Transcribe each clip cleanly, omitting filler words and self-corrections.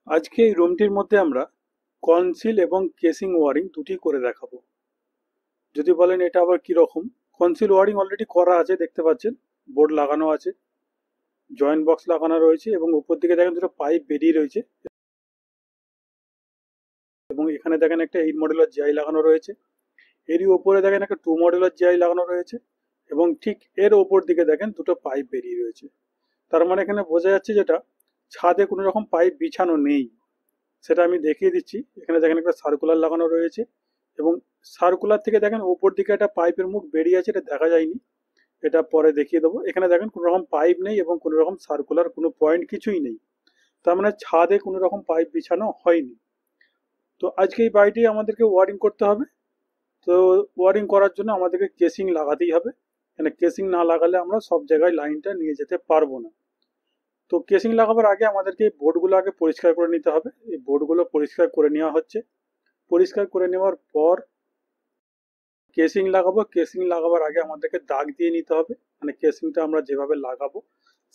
আজকে এই রুমটির মধ্যে আমরা কনসিল এবং কেসিং ওয়ারিং দুটি করে দেখাবো। যদি বলেন এটা আবার কি রকম, কনসিল ওয়ারিং অলরেডি করা আছে, দেখতে পাচ্ছেন বোর্ড লাগানো আছে, জয়েন্ট বক্স লাগানো রয়েছে এবং উপর দিকে দেখেন দুটো পাইপ বেরিয়ে রয়েছে এবং এখানে দেখেন একটা 8 মডেলের জিআই লাগানো রয়েছে। এরই ওপরে দেখেন একটা 2 মডেলের জিআই লাগানো রয়েছে এবং ঠিক এর ওপর দিকে দেখেন দুটো পাইপ বেরিয়ে রয়েছে। তার মানে এখানে বোঝা যাচ্ছে যেটা ছাদে কোনো রকম পাইপ বিছানো নেই, সেটা আমি দেখিয়ে দিচ্ছি। এখানে দেখেন একটা সার্কুলার লাগানো রয়েছে এবং সার্কুলার থেকে দেখেন ওপর দিকে একটা পাইপের মুখ বেরিয়ে আছে, এটা দেখা যায়নি, এটা পরে দেখিয়ে দেবো। এখানে দেখেন কোনো রকম পাইপ নেই এবং কোনো রকম সার্কুলার কোনো পয়েন্ট কিছুই নেই, তার মানে ছাদে কোনো রকম পাইপ বিছানো হয়নি। তো আজকে এই বাড়িটি আমাদেরকে ওয়ারিং করতে হবে। তো ওয়ারিং করার জন্য আমাদেরকে কেসিং লাগাতেই হবে, মানে কেসিং না লাগালে আমরা সব জায়গায় লাইনটা নিয়ে যেতে পারবো না। তো কেসিং লাগাবার আগে আমাদেরকে এই বোর্ডগুলো আগে পরিষ্কার করে নিতে হবে। এই বোর্ডগুলো পরিষ্কার করে নেওয়া হচ্ছে। পরিষ্কার করে নেওয়ার পর কেসিং লাগাবো। কেসিং লাগাবার আগে আমাদেরকে দাগ দিয়ে নিতে হবে, মানে কেসিংটা আমরা যেভাবে লাগাবো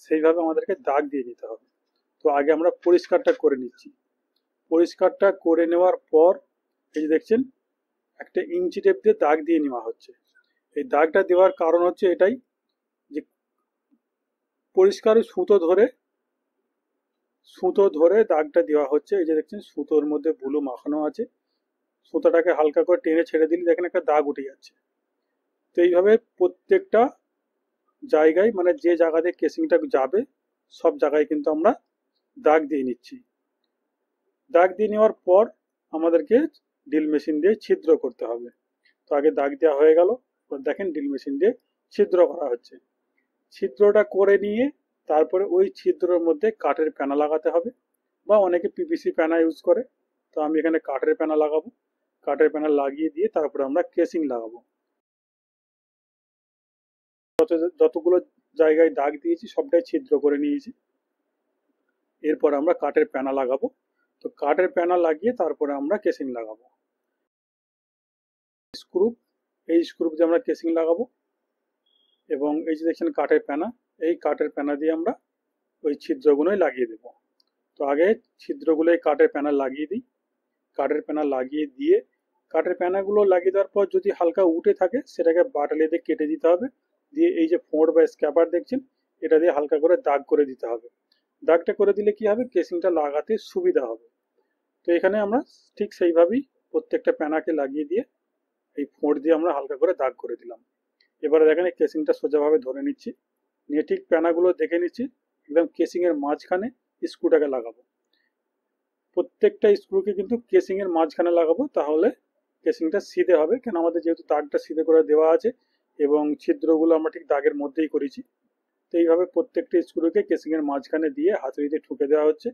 সেইভাবে আমাদেরকে দাগ দিয়ে নিতে হবে। তো আগে আমরা পরিষ্কারটা করে নিচ্ছি। পরিষ্কারটা করে নেওয়ার পর এই যে দেখছেন একটা ইঞ্চি টেপ দিয়ে দাগ দিয়ে নেওয়া হচ্ছে। এই দাগটা দেওয়ার কারণ হচ্ছে এটাই যে পরিষ্কার সুতো ধরে দাগটা দেওয়া হচ্ছে। এই যে দেখছেন সুতোর মধ্যে বুলু মাখানো আছে, সুতোটাকে হালকা করে টেনে ছেড়ে দিলে দেখেন একটা দাগ উঠে যাচ্ছে। তো এইভাবে প্রত্যেকটা জায়গায়, মানে যে জায়গাতে কেসিংটা যাবে সব জায়গায় কিন্তু আমরা দাগ দিয়ে নিচ্ছি। দাগ দিয়ে নেওয়ার পর আমাদেরকে ড্রিল মেশিন দিয়ে ছিদ্র করতে হবে। তো আগে দাগ দেওয়া হয়ে গেল, এবার দেখেন ড্রিল মেশিন দিয়ে ছিদ্র করা হচ্ছে। ছিদ্রটা করে নিয়ে তারপরে ওই ছিদ্রের মধ্যে কাঠের প্যানা লাগাতে হবে, বা অনেকে পিভিসি প্যানা ইউজ করে। তো আমি এখানে কাঠের প্যানা লাগাবো। কাঠের প্যানা লাগিয়ে দিয়ে তারপরে আমরা কেসিং লাগাবো। যতগুলো জায়গায় দাগ দিয়েছি সবটাই ছিদ্র করে নিয়েছি। এরপর আমরা কাঠের প্যানা লাগাবো। তো কাঠের প্যানা লাগিয়ে তারপরে আমরা কেসিং লাগাবো। স্ক্রু, এই স্ক্রু দিয়ে আমরা কেসিং লাগাবো এবং এই যে দেখছেন কাঠের প্যানা, এই কাঠের প্যানা দিয়ে আমরা ওই ছিদ্রগুলোই লাগিয়ে দেব। তো আগে ছিদ্রগুলো এই কাঠের প্যানা লাগিয়ে দিই। কাঠের প্যানা লাগিয়ে দিয়ে কাঠের প্যানাগুলো লাগিয়ে দেওয়ার পর যদি হালকা উঠে থাকে সেটাকে বাটালি দিয়ে কেটে দিতে হবে। দিয়ে এই যে ফোঁড় বা স্ক্যাপার দেখছেন এটা দিয়ে হালকা করে দাগ করে দিতে হবে। দাগটা করে দিলে কি হবে, কেসিংটা লাগাতে সুবিধা হবে। তো এখানে আমরা ঠিক সেইভাবেই প্রত্যেকটা প্যানাকে লাগিয়ে দিয়ে এই ফোঁড় দিয়ে আমরা হালকা করে দাগ করে দিলাম। এবারে দেখেন এই কেসিংটা সোজাভাবে ধরে নিচ্ছি, নিয়ে ঠিক প্যানাগুলো দেখে নিচ্ছি, একদম কেসিং এর মাঝখানে স্ক্রুটাকে লাগাবো। প্রত্যেকটা স্ক্রুকে কিন্তু কেসিং এর মাঝখানে লাগাবো, তাহলে কেসিংটা সিধে হবে। কেন আমাদের যেহেতু দাগটা সিধে করে দেওয়া আছে এবং ছিদ্রগুলো আমরা ঠিক দাগের মধ্যেই করেছি। তো এইভাবে প্রত্যেকটা স্ক্রুকে কেসিং এর মাঝখানে দিয়ে হাতুড়ি দিয়ে ঠুকে দেওয়া হচ্ছে।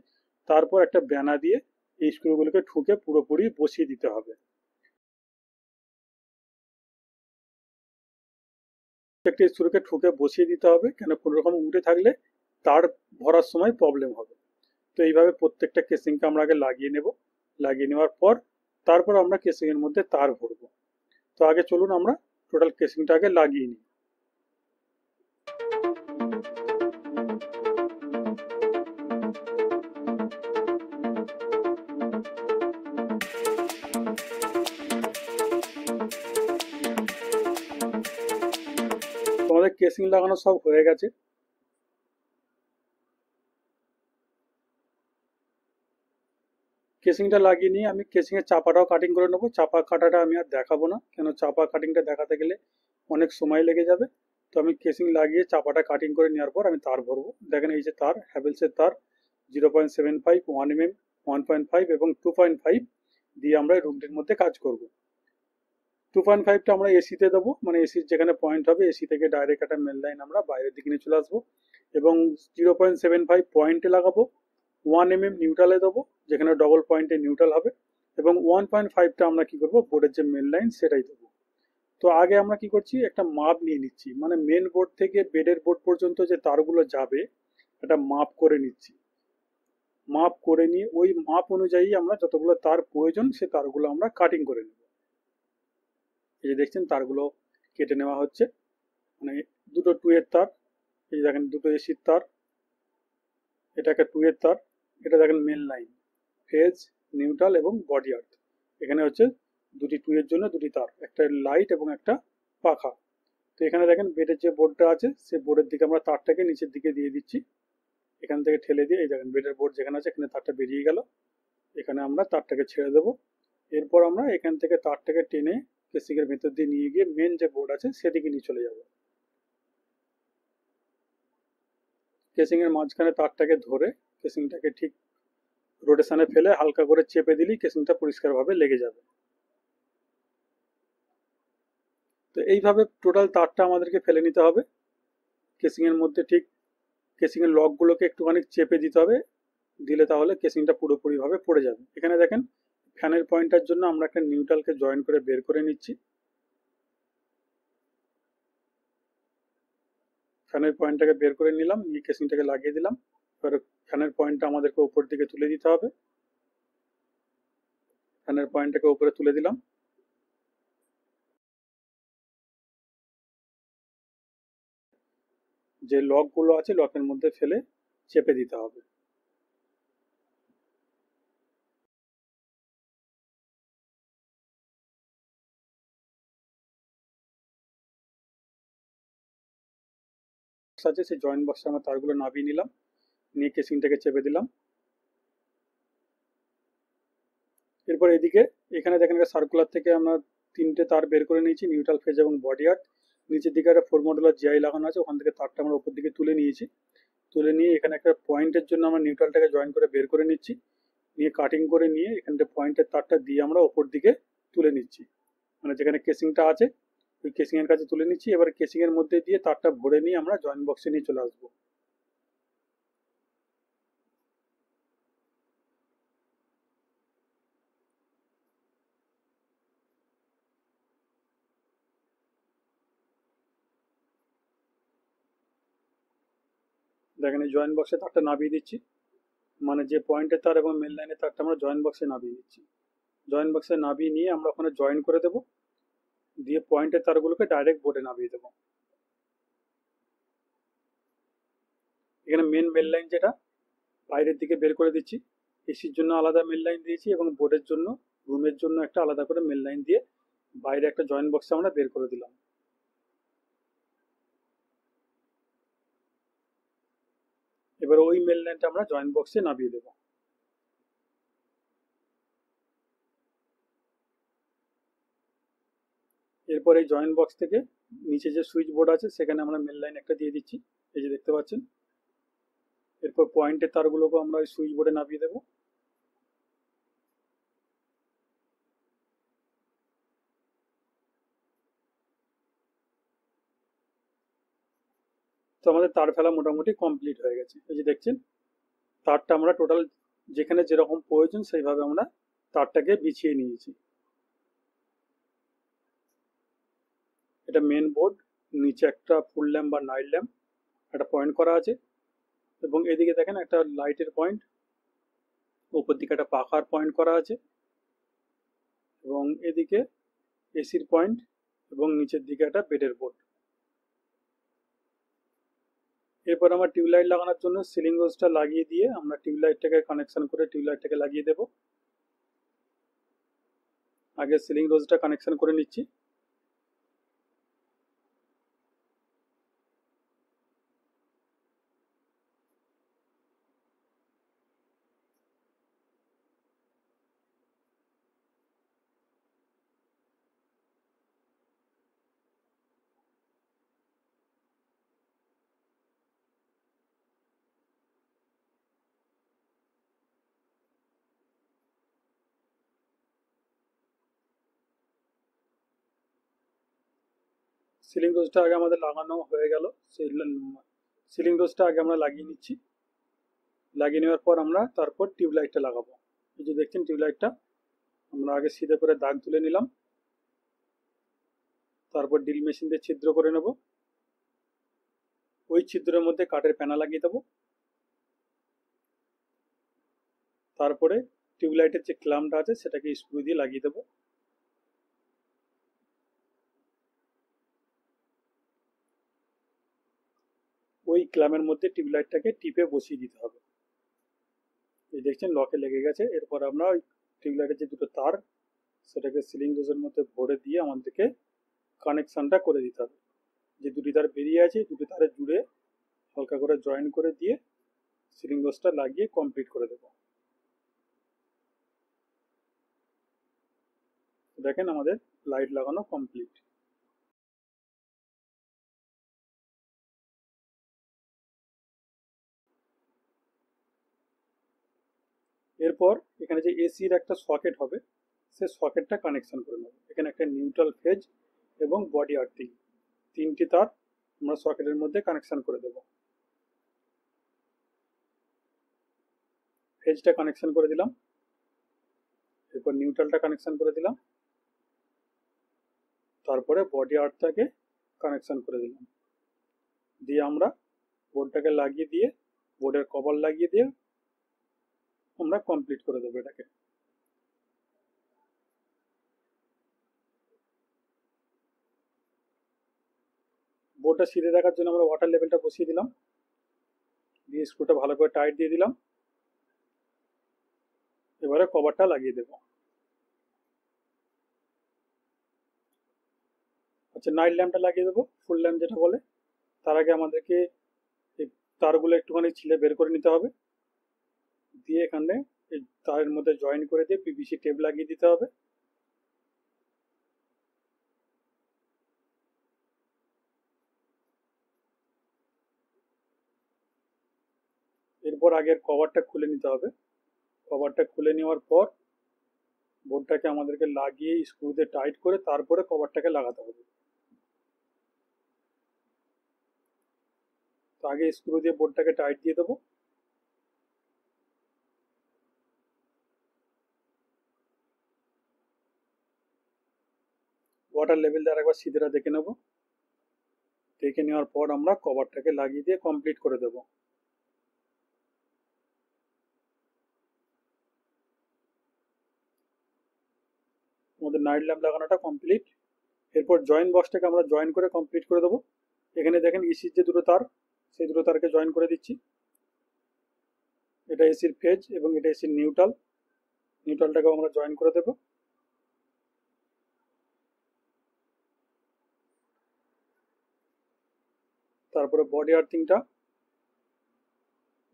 তারপর একটা ব্যানা দিয়ে এই স্ক্রুগুলোকে ঠুকে পুরোপুরি বসিয়ে দিতে হবে। প্রত্যেকটা স্ক্রুকে ঠুকে বসিয়ে দিতে হবে, কেন কোনো রকম উঠে থাকলে তার ভরার সময় প্রবলেম হবে। তো এইভাবে প্রত্যেকটা কেসিংকে আমরা আগে লাগিয়ে নেব। লাগিয়ে নেওয়ার পর তারপর আমরা কেসিং এর মধ্যে তার ভরবো। তো আগে চলুন আমরা টোটাল কেসিংটা আগে লাগিয়ে নিই। তো আমাদের কেসিং লাগানো সব হয়ে গেছে। কেসিংটা লাগিয়ে নিয়ে আমি কেসিং এর চাপাটাও কাটিং করে নেবো। চাপা কাটাটা আমি আর দেখাবো না, কেন চাপা কাটিংটা দেখাতে গেলে অনেক সময় লেগে যাবে। তো আমি কেসিং লাগিয়ে চাপাটা কাটিং করে নেওয়ার পর আমি তার ভরবো। দেখেন এই যে তার, হ্যাভেলসের তার 0.75, 1 mm, 1.5 এবং 2.5 দিয়ে আমরা এই রুমটির মধ্যে কাজ করব। 2.5টা আমরা এসিতে দেবো, মানে এসির যেখানে পয়েন্ট হবে এসি থেকে ডাইরেক্ট একটা মেন লাইন আমরা বাইরের দিকে নিয়ে চলে আসবো এবং 0.75 পয়েন্টে লাগাবো। 1 mm নিউট্রালে দেবো, যেখানে ডবল পয়েন্টে নিউট্রাল হবে এবং 1.5টা আমরা কি করবো বোর্ডের যে মেন লাইন সেটাই দেবো। তো আগে আমরা কি করছি, একটা মাপ নিয়ে নিচ্ছি, মানে মেন বোর্ড থেকে বেডের বোর্ড পর্যন্ত যে তারগুলো যাবে একটা মাপ করে নিচ্ছি। মাপ করে নিয়ে ওই মাপ অনুযায়ী আমরা যতগুলো তার প্রয়োজন সে তারগুলো আমরা কাটিং করে নেব। এই যে দেখছেন তারগুলো কেটে নেওয়া হচ্ছে, মানে দুটো 2 এর তার, এই দেখেন দুটো এসির তার, এটা একটা 2 এর তার, এটা দেখেন মেন লাইন। ফেজ, নিউট্রাল এবং বডি আর্থ। এখানে হচ্ছে দুটি টুয়ের জন্য দুটি তার, একটা লাইট এবং একটা পাখা। তো এখানে দেখেন বেডের যে বোর্ডটা আছে সেই বোর্ডের দিকে আমরা তারটাকে নিচের দিকে দিয়ে দিচ্ছি। এখান থেকে ঠেলে দিয়ে এই দেখেন বেডের বোর্ড যেখানে আছে এখানে তারটা বেরিয়ে গেল। এখানে আমরা তারটাকে ছেড়ে দেবো। এরপর আমরা এখান থেকে তারটাকে টেনে কেসিং এর ভেতর দিয়ে নিয়ে গিয়ে মেন যে বোর্ড আছে সেদিকে নিয়ে চলে যাব। কেসিং এর মাঝখানে তারটাকে ধরে কেসিংটাকে ঠিক রোটেশনে ফেলে হালকা করে চেপে দিলেই কেসিংটা পরিষ্কারভাবে লেগে যাবে। তো এইভাবে টোটাল তারটা আমাদেরকে ফেলে নিতে হবে। কেসিং এর মধ্যে ঠিক কেসিং এর লকগুলোকে একটুখানি চেপে দিতে হবে, দিলে তাহলে কেসিংটা পুরোপুরিভাবে পড়ে যাবে। এখানে দেখেন ফ্যানের পয়েন্টার জন্য আমরা একটা নিউট্রালকে জয়েন করে বের করে নিচ্ছি। ফ্যানের পয়েন্টটাকে বের করে নিলাম, নিয়ে কেসিংটাকে লাগিয়ে দিলাম। এবার ফ্যানের পয়েন্টটা আমাদেরকে উপর দিকে তুলে দিতে হবে। ফ্যানের পয়েন্টটাকে উপরে তুলে দিলাম। যে লকগুলো আছে লকের মধ্যে ফেলে চেপে দিতে হবে। আছে সেই জয়েন্ট বক্সে আমরা তারগুলো নামিয়ে নিলাম, নিয়ে কেসিংটাকে চেপে দিলাম। এরপর এদিকে এখানে দেখেন সার্কুলার থেকে আমরা তিনটে তার বের করে নিয়েছি, নিউট্রাল, ফেজ এবং বডি আর্ট। নিচের দিকে একটা 4 মডেলের জিআই লাগানো আছে, ওখান থেকে তারটা আমরা উপর দিকে তুলে নিয়েছি। তুলে নিয়ে এখানে একটা পয়েন্টের জন্য আমরা নিউট্রালটাকে জয়েন করে বের করে নিচ্ছি, নিয়ে কাটিং করে নিয়ে এখানটা পয়েন্টের তারটা দিয়ে আমরা ওপর দিকে তুলে নিচ্ছি, মানে যেখানে কেসিংটা আছে ওই কেসিং এর কাছে তুলে নিচ্ছি। এবার কেসিং এর মধ্যে দিয়ে তারটা ভরে নিয়ে আমরা জয়েন্ট বক্সে নিয়ে চলে আসবো। দেখেন এই জয়েন্ট বক্সে তারটা নামিয়ে দিচ্ছি, মানে যে পয়েন্টের তার এবং মেন লাইনের তারটা আমরা জয়েন্ট বক্সে নামিয়ে দিচ্ছি। জয়েন্ট বক্সে নামিয়ে নিয়ে আমরা ওখানে জয়েন করে দেবো, দিয়ে পয়েন্টের তারগুলোকে ডাইরেক্ট বোর্ডে নামিয়ে দেবো। এখানে মেন লাইন যেটা বাইরের দিকে বের করে দিচ্ছি। এসির জন্য আলাদা মেন লাইন দিয়েছি এবং বোর্ডের জন্য, রুমের জন্য একটা আলাদা করে মেন লাইন দিয়ে বাইরে একটা জয়েন্ট বক্সে আমরা বের করে দিলাম। এবার ওই মেন লাইনটা আমরা জয়েন্ট বক্সে নামিয়ে দেবো। এরপর এই জয়েন্ট বক্স থেকে নিচে যে সুইচ বোর্ড আছে সেখানে আমরা মেন লাইন একটা দিয়ে দিচ্ছি, এই যে দেখতে পাচ্ছেন। এরপর পয়েন্টের তারগুলোকে আমরা ওই সুইচ বোর্ডে নামিয়ে দেবো। তো আমাদের তার ফেলা মোটামুটি কমপ্লিট হয়ে গেছে। এই যে দেখছেন তারটা আমরা টোটাল যেখানে যেরকম প্রয়োজন সেইভাবে আমরা তারটাকে বিছিয়ে নিয়েছি। এটা মেন বোর্ড, নিচে একটা ফুল ল্যাম্প বা নাইট ল্যাম্প একটা পয়েন্ট করা আছে, এবং এদিকে দেখেন একটা লাইটের পয়েন্ট, উপর দিকে একটা পাখার পয়েন্ট করা আছে, এবং এদিকে এসির পয়েন্ট, এবং নিচের দিকে একটা বেডের বোর্ড। এরপর আমরা টিউবলাইট লাগানোর জন্য সিলিং রোজটা লাগিয়ে দিয়ে আমরা টিউবলাইটটাকে কানেকশন করে টিউবলাইটটাকে লাগিয়ে দেব। আগে সিলিং রোজটা কানেকশন করে নিচ্ছি। সিলিং রোজটা আগে আমাদের লাগানো হয়ে গেল, সেই সিলিং রোজটা আগে আমরা লাগিয়ে নিচ্ছি। লাগিয়ে নেওয়ার পর আমরা তারপর টিউবলাইটটা লাগাবো। এই যে দেখছেন টিউবলাইটটা আমরা আগে সিধে করে দাগ তুলে নিলাম, তারপর ড্রিল মেশিন দিয়ে ছিদ্র করে নেব। ওই ছিদ্রের মধ্যে কাঠের প্যানা লাগিয়ে দেবো। তারপরে টিউবলাইটের যে ক্লাম্পটা আছে সেটাকে স্ক্রু দিয়ে লাগিয়ে দেবো। ওই ক্লামের মধ্যে টিউবলাইটটাকে টিপে বসিয়ে দিতে হবে। এই দেখছেন লকে লেগে গেছে। এরপর আমরা ওই টিউবলাইটের যে দুটো তার সেটাকে সিলিং রোজের মধ্যে ভরে দিয়ে আমাদেরকে কানেকশনটা করে দিতে হবে। যে দুটি তার বেরিয়ে আছে দুটি তারে জুড়ে হালকা করে জয়েন করে দিয়ে সিলিং রোজটা লাগিয়ে কমপ্লিট করে দেবো। দেখেন আমাদের লাইট লাগানো কমপ্লিট। এরপর এখানে যে এসির একটা সকেট হবে সে সকেটটা কানেকশন করে নেব। এখানে একটা নিউট্রাল ফেজ এবং বডি আর্থিং তিনটি তার আমরা সকেটের মধ্যে কানেকশন করে দেব। ফেজটা কানেকশন করে দিলাম, এরপর নিউট্রালটা কানেকশন করে দিলাম, তারপরে বডি আর্থটাকে কানেকশন করে দিলাম। দিয়ে আমরা বোর্ডটাকে লাগিয়ে দিয়ে বোর্ডের কভার লাগিয়ে দিয়ে আমরা কমপ্লিট করে দেবো এটাকে। বোর্ডটা সিধে রাখার জন্য আমরা ওয়াটার লেভেলটা বসিয়ে দিলাম, দিয়ে স্ক্রুটা ভালো করে টাইট দিয়ে দিলাম। এবারে কভারটা লাগিয়ে দেবো। আচ্ছা, নাইট ল্যাম্পটা লাগিয়ে দেবো, ফুল ল্যাম্প যেটা বলে। তার আগে আমাদেরকে এই তারগুলো একটুখানি ছিলে বের করে নিতে হবে, দিয়ে এখানে এই তারের মধ্যে জয়েন করে দিয়ে পিভিসি টেপ লাগিয়ে দিতে হবে। এরপর আগের কভারটা খুলে নিতে হবে। কভারটা খুলে নেওয়ার পর বোর্ডটাকে আমাদেরকে লাগিয়ে স্ক্রু দিয়ে টাইট করে তারপরে কভারটাকে লাগাতে হবে। তো আগে স্ক্রু দিয়ে বোর্ডটাকে টাইট দিয়ে দেবো। ওয়াটার লেভেল দিয়ে আরেকবার সিধেরা দেখে নেব। দেখে নেওয়ার পর আমরা কভারটাকে লাগিয়ে দিয়ে কমপ্লিট করে দেবো। আমাদের নাইট ল্যাম্প লাগানোটা কমপ্লিট। এরপর জয়েন্ট বক্সটাকে আমরা জয়েন করে কমপ্লিট করে দেবো। এখানে দেখেন এসির যে দুটো তার সেই দুটো তারকে জয়েন করে দিচ্ছি। এটা এসির ফেজ এবং এটা এসির নিউট্রাল। নিউট্রালটাকেও আমরা জয়েন করে দেবো। তারপরে বডি আর্থিংটা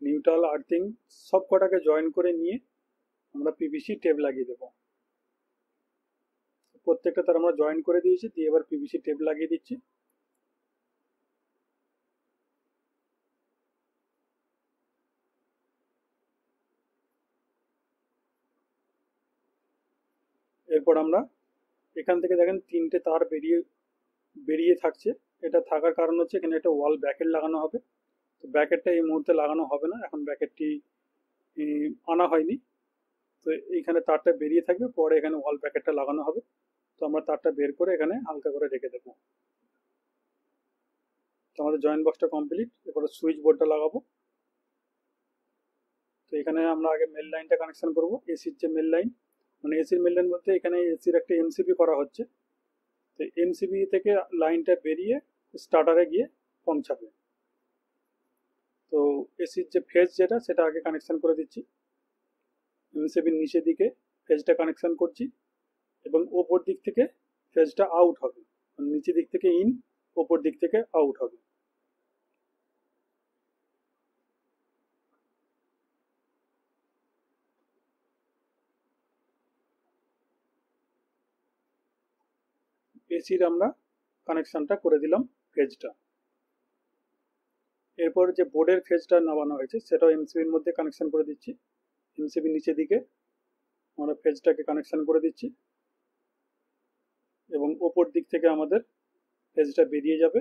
নিউট্রাল আর্থিং সব কটাকে জয়েন করে নিয়ে আমরা পিভিসি টেপ লাগিয়ে দেবো। প্রত্যেকটা তার আমরা জয়েন করে দিয়েছি, দিয়ে এবার পিভিসি টেপ লাগিয়ে দিচ্ছি। এরপর আমরা এখান থেকে দেখেন তিনটে তার বেরিয়ে বেরিয়ে থাকছে। এটা থাকার কারণ হচ্ছে এখানে একটা ওয়াল ব্যাকেট লাগানো হবে। তো ব্যাকেটটা এই মুহূর্তে লাগানো হবে না, এখন ব্যাকেটটি আনা হয়নি। তো এইখানে তারটা বেরিয়ে থাকবে, পরে এখানে ওয়াল ব্যাকেটটা লাগানো হবে। তো আমরা তারটা বের করে এখানে হালকা করে রেখে দেবো। তো আমাদের জয়েন্ট বক্সটা কমপ্লিট। এরপরে সুইচ বোর্ডটা লাগাবো। তো এখানে আমরা আগে মেল লাইনটা কানেকশন করব, এসির যে মেল লাইন, মানে এসির মেল লাইন বলতে এখানে এসির একটা এমসিবি করা হচ্ছে। তো এমসিবি থেকে লাইনটা বেরিয়ে স্টার্টারে গিয়ে পৌঁছাবে। তো এসির যে ফেজ যেটা সেটা আগে কানেকশন করে দিচ্ছি। এমসিবির নিচের দিকে ফেজটা কানেকশন করছি এবং ওপর দিক থেকে ফেজটা আউট হবে, নিচের দিক থেকে ইন, ওপর দিক থেকে আউট হবে। এসির আমরা কানেকশনটা করে দিলাম ফেজটা। এরপর যে বোর্ডের ফেজটা নামানো হয়েছে সেটাও এমসিবির মধ্যে কানেকশন করে দিচ্ছি। এমসিবির নিচের দিকে আমরা ফেজটাকে কানেকশন করে দিচ্ছি এবং ওপর দিক থেকে আমাদের ফেজটা বেরিয়ে যাবে।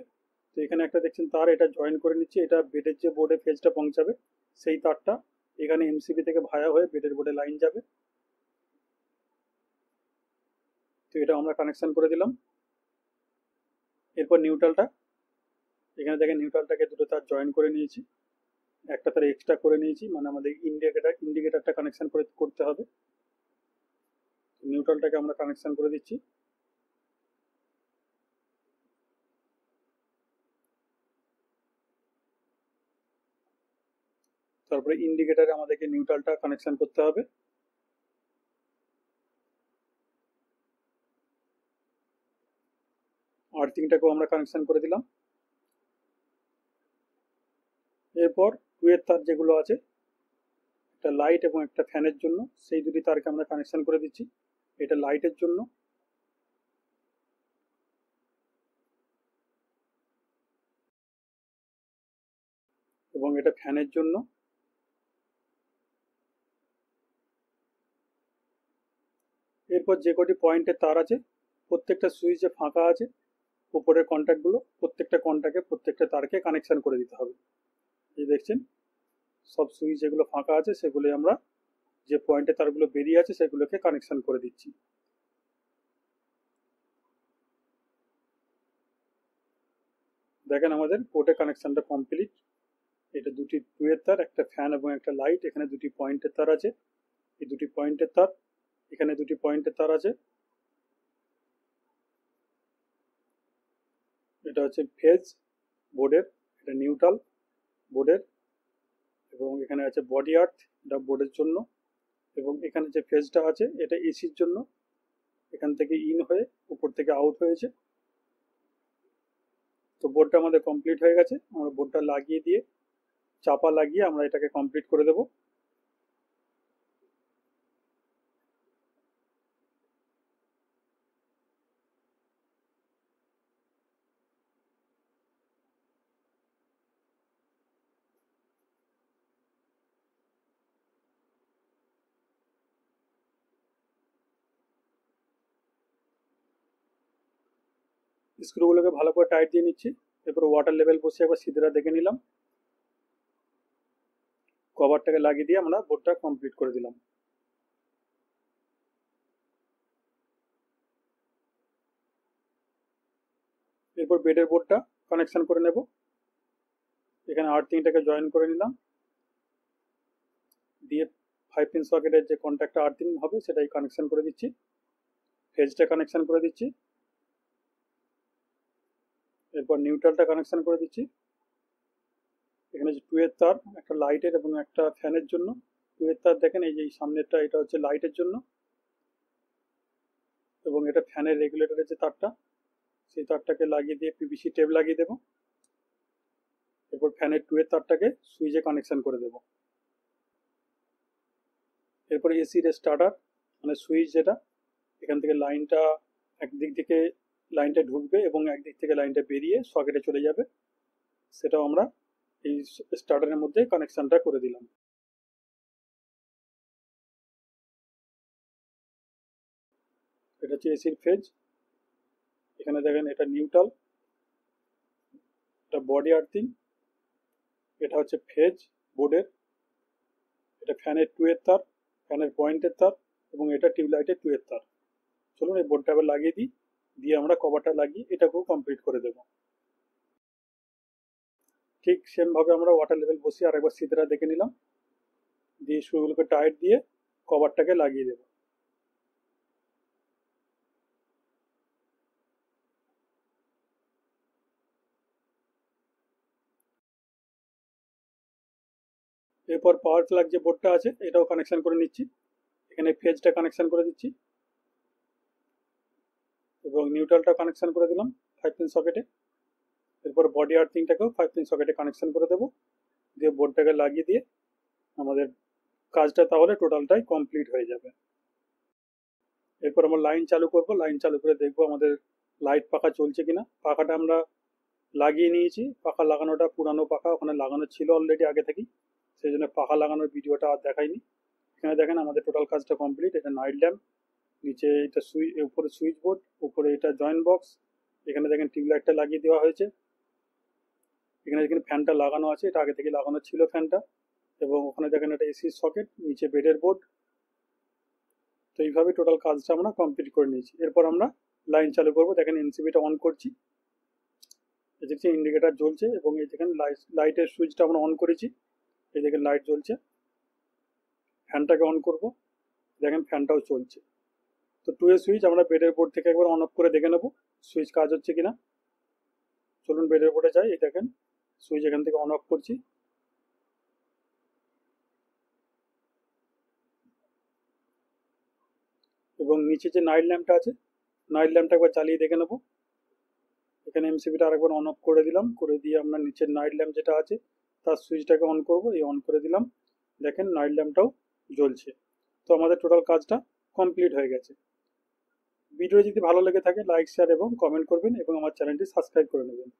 তো এখানে একটা দেখছেন তার, এটা জয়েন করে নিচ্ছি। এটা বেডের যে বোর্ডে ফেজটা পৌঁছাবে সেই তারটা এখানে এমসিবি থেকে ভায়া হয়ে বেডের বোর্ডে লাইন যাবে। তো এটা আমরা কানেকশন করে দিলাম। এরপর নিউট্রালটা, এখানে দেখেন নিউট্রালটাকে দুটো তার জয়েন করে নিয়েছি, একটা তার এক্সট্রা করে নিয়েছি, মানে আমাদের ইন্ডিকেটারটা কানেকশন করতে হবে। নিউট্রালটাকে আমরা কানেকশন করে দিচ্ছি। তো তারপরে ইন্ডিকেটারে আমাদেরকে নিউট্রালটা কানেকশন করতে হবে। আর্থিংটাকেও আমরা কানেকশন করে দিলাম। এরপর 2 এর তার যেগুলো আছে, একটা লাইট এবং একটা ফ্যানের জন্য, সেই দুটি তারকে আমরা কানেকশন করে দিচ্ছি। এটা লাইটের জন্য, এবং এটা ফ্যানের জন্য। এরপর যে কটি পয়েন্টের তার আছে প্রত্যেকটা সুইচে ফাঁকা আছে, উপরের কন্ট্যাক্টগুলো প্রত্যেকটা কন্ট্যাক্টে প্রত্যেকটা তারকে কানেকশন করে দিতে হবে। এই দেখছেন সব সুইচ যেগুলো ফাঁকা আছে সেগুলো আমরা যে পয়েন্টে তারগুলো বেরিয়ে আছে সেগুলোকে কানেকশন করে দিচ্ছি। দেখেন আমাদের পোর্টে কানেকশনটা কমপ্লিট। এটা দুটি 2 এর তার, একটা ফ্যান এবং একটা লাইট। এখানে দুটি পয়েন্টের তার আছে, এই দুটি পয়েন্টের তার, এখানে দুটি পয়েন্টের তার আছে। এটা হচ্ছে ফেজ বোর্ডের, এটা নিউট্রাল বোর্ডের, এবং এখানে আছে বডি আর্থ, এটা বোর্ডের জন্য। এবং এখানে যে ফেজটা আছে এটা এসির জন্য, এখান থেকে ইন হয়ে উপর থেকে আউট হয়েছে। তো বোর্ডটা আমাদের কমপ্লিট হয়ে গেছে। আমরা বোর্ডটা লাগিয়ে দিয়ে চাপা লাগিয়ে আমরা এটাকে কমপ্লিট করে দেব। স্ক্রুগুলোকে ভালো করে টাইট দিয়ে নিচ্ছি। এরপর ওয়াটার লেভেল বসে একবার সিধেরা দেখে নিলাম। কভারটাকে লাগিয়ে দিয়ে আমরা বোর্ডটা কমপ্লিট করে দিলাম। এরপর বেডের বোর্ডটা কানেকশন করে নেব। এখানে আর্থিংটাকে জয়েন করে নিলাম, দিয়ে 5 পিন সকেটের যে কন্ট্যাক্টটা আর্থিং হবে সেটাই কানেকশন করে দিচ্ছি। ফেজটা কানেকশন করে দিচ্ছি। এরপর নিউট্রালটা কানেকশন করে দিচ্ছি। এখানে যে 2 এর তার, একটা লাইটের এবং একটা ফ্যানের জন্য। 2 এর তার দেখেন এই যে সামনেরটা, এটা হচ্ছে লাইটের জন্য, এবং এটা ফ্যানের রেগুলেটরের যে তারটা, সেই তারটাকে লাগিয়ে দিয়ে পিভিসি টেপ লাগিয়ে দেবো। এরপর ফ্যানের 2 এর তারটাকে সুইচে কানেকশন করে দেবো। এরপর এসির স্টার্টার মানে সুইচ, যেটা এখান থেকে লাইনটা একদিক থেকে লাইনটা ঢুকবে এবং একদিক থেকে লাইনটা বেরিয়ে সকেটে চলে যাবে, সেটাও আমরা এই স্টার্টারের মধ্যে কানেকশনটা করে দিলাম। এটা হচ্ছে এসির ফেজ। এখানে দেখেন এটা নিউট্রাল, এটা বডি আর্থিং, এটা হচ্ছে ফেজ বোর্ডের, এটা ফ্যানের 2 এর তার, ফ্যানের পয়েন্টের তার, এবং এটা টিউবলাইটের 2 এর তার। চলুন এই বোর্ডটা আবার লাগিয়ে দিই, দিয়ে আমরা কভারটা লাগিয়ে এটাকেও কমপ্লিট করে দেব। ঠিক সেম ভাবে আমরা ওয়াটার লেভেল বসিয়ে আরেকবার সিধেরা দেখে নিলাম, দিয়ে স্ক্রুগুলোকে টাইট দিয়ে কভারটাকে লাগিয়ে দেব। এরপর পাওয়ার প্লাগ যে বোর্ডটা আছে এটাও কানেকশন করে নিচ্ছি। এখানে ফেজটা কানেকশন করে দিচ্ছি এবং নিউট্রালটা কানেকশন করে দিলাম 5 পিন সকেটে। এরপর বডি আর্থিংটাকেও 5 পিন সকেটে কানেকশন করে দেবো, দিয়ে বোর্ডটাকে লাগিয়ে দিয়ে আমাদের কাজটা তাহলে টোটালটাই কমপ্লিট হয়ে যাবে। এরপর আমরা লাইন চালু করব, লাইন চালু করে দেখবো আমাদের লাইট পাখা চলছে কিনা। পাখাটা আমরা লাগিয়ে নিয়েছি, পাখা লাগানোটা পুরানো পাখা ওখানে লাগানো ছিল অলরেডি আগে থেকেই, সেই জন্য পাখা লাগানোর ভিডিওটা আর দেখাইনি। এখানে দেখেন আমাদের টোটাল কাজটা কমপ্লিট। এটা নাইট ল্যাম্প, নিচে এটা উপরে সুইচ বোর্ড, উপরে এটা জয়েন্ট বক্স, এখানে দেখেন টিউবলাইটটা লাগিয়ে দেওয়া হয়েছে, এখানে দেখেন ফ্যানটা লাগানো আছে, এটা আগে থেকে লাগানো ছিল ফ্যানটা, এবং ওখানে দেখেন এটা এসির সকেট, নিচে বেডের বোর্ড। তো এইভাবে টোটাল কাজটা আমরা কমপ্লিট করে নিয়েছি। এরপর আমরা লাইন চালু করব। দেখেন এনসিবিটা অন করছি, এই দেখছি ইন্ডিকেটার জ্বলছে, এবং এই দেখেন লাইটের সুইচটা আমরা অন করেছি, এই দেখেন লাইট জ্বলছে। ফ্যানটাকে অন করব, দেখেন ফ্যানটাও চলছে। তো 2 এর সুইচ আমরা বেডের বোর্ড থেকে একবার অন অফ করে দেখে নেব সুইচ কাজ হচ্ছে কিনা। চলুন বেডের বোর্ডে যাই। এই দেখেন সুইচ এখান থেকে অন অফ করছি, এবং নিচে যে নাইট ল্যাম্পটা আছে, নাইট ল্যাম্পটা একবার জ্বালিয়ে দেখে নেবো। এখানে এমসিবিটা আরেকবার অন অফ করে দিলাম, করে দিয়ে আমরা নিচের নাইট ল্যাম্প যেটা আছে তার সুইচটাকে অন করব। এই অন করে দিলাম, দেখেন নাইট ল্যাম্পটাও জ্বলছে। তো আমাদের টোটাল কাজটা কমপ্লিট হয়ে গেছে। ভিডিও যদি ভালো লেগে থাকে লাইক শেয়ার এবং কমেন্ট করবেন এবং আমার চ্যানেলটি সাবস্ক্রাইব করে নেবেন।